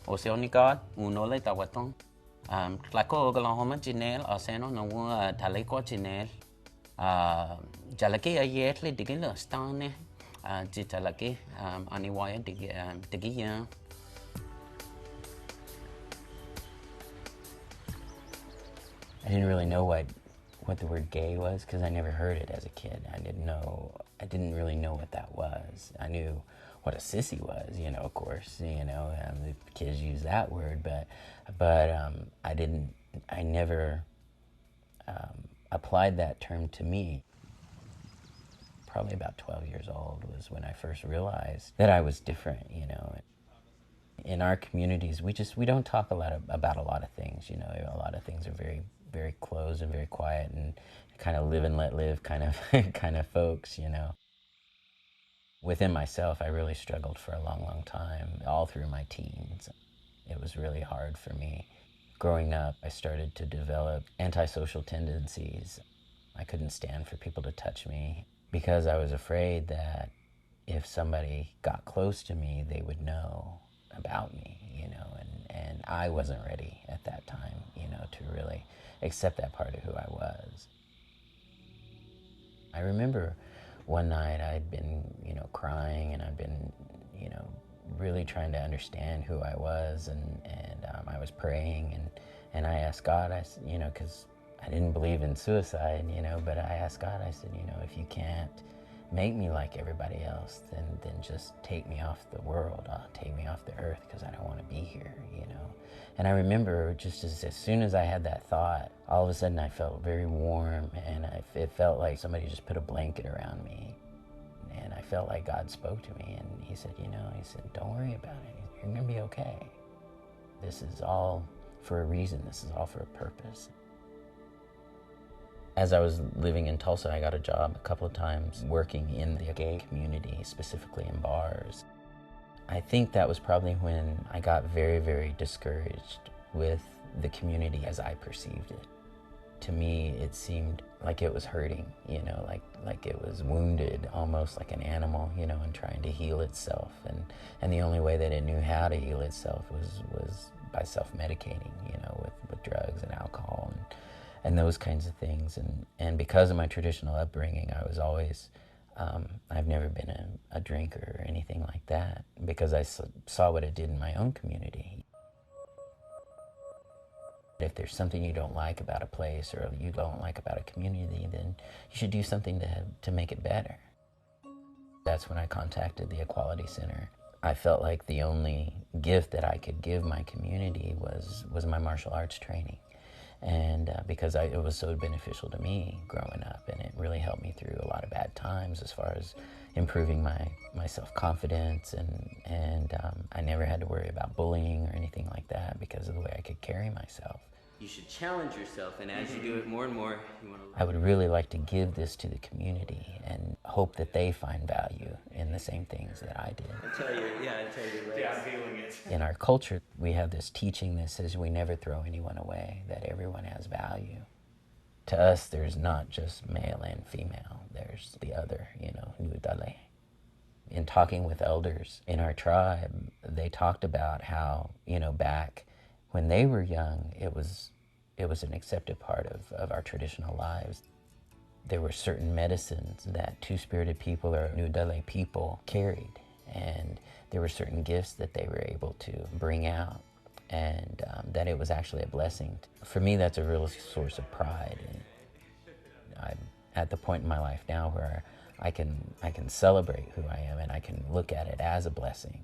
Oceanica, uno le tawatong. Claco Oklahoma Chinel, Aseno, no Taleco Chinel. Jalaki a yetly digging a stone, Jitalaki, Aniwaya Digia. I didn't really know what the word gay was because I never heard it as a kid. I didn't really know what that was. I knew what a sissy was, of course, the kids use that word, but I never applied that term to me. Probably about 12 years old was when I first realized that I was different, In our communities, we don't talk about a lot of things, A lot of things are very, very closed and very quiet and kind of live and let live kind of kind of folks, Within myself, I really struggled for a long, long time, all through my teens. It was really hard for me. Growing up, I started to develop antisocial tendencies. I couldn't stand for people to touch me because I was afraid that if somebody got close to me, they would know about me, and I wasn't ready at that time, to really accept that part of who I was. I remember one night I'd been, crying, and I'd been, really trying to understand who I was, and I was praying, and I asked God, because I didn't believe in suicide, but I asked God, I said, if you can't make me like everybody else, then just take me off the world, take me off the earth, because I don't want to be here, And I remember just as soon as I had that thought, all of a sudden I felt very warm, and it felt like somebody just put a blanket around me. And I felt like God spoke to me, and he said, don't worry about it. You're going to be okay. This is all for a reason. This is all for a purpose. As I was living in Tulsa, I got a job a couple of times working in the gay community, specifically in bars. I think that was probably when I got very, very discouraged with the community as I perceived it. To me, it seemed like it was hurting, like it was wounded, almost like an animal, and trying to heal itself. And the only way that it knew how to heal itself was by self-medicating, with drugs and alcohol and those kinds of things. And because of my traditional upbringing, I was always, I've never been a drinker or anything like that, because I saw what it did in my own community. If there's something you don't like about a place or you don't like about a community, then you should do something to make it better. That's when I contacted the Equality Center. I felt like the only gift that I could give my community was my martial arts training. And because it was so beneficial to me growing up, and it really helped me through a lot of bad times as far as improving my self-confidence, and I never had to worry about bullying or anything like that because of the way I could carry myself. You should challenge yourself, and as you do it more and more, you want to... I would really like to give this to the community and hope that they find value in the same things that I did. Until you're I'm feeling it. In our culture, we have this teaching that says we never throw anyone away, that everyone has value. To us, there's not just male and female. There's the other, Nudale. In talking with elders in our tribe, they talked about how, back when they were young, it was an accepted part of our traditional lives. There were certain medicines that two-spirited people or Nudale people carried, and there were certain gifts that they were able to bring out, and that it was actually a blessing. For me, that's a real source of pride. And I'm at the point in my life now where I can celebrate who I am, and I can look at it as a blessing.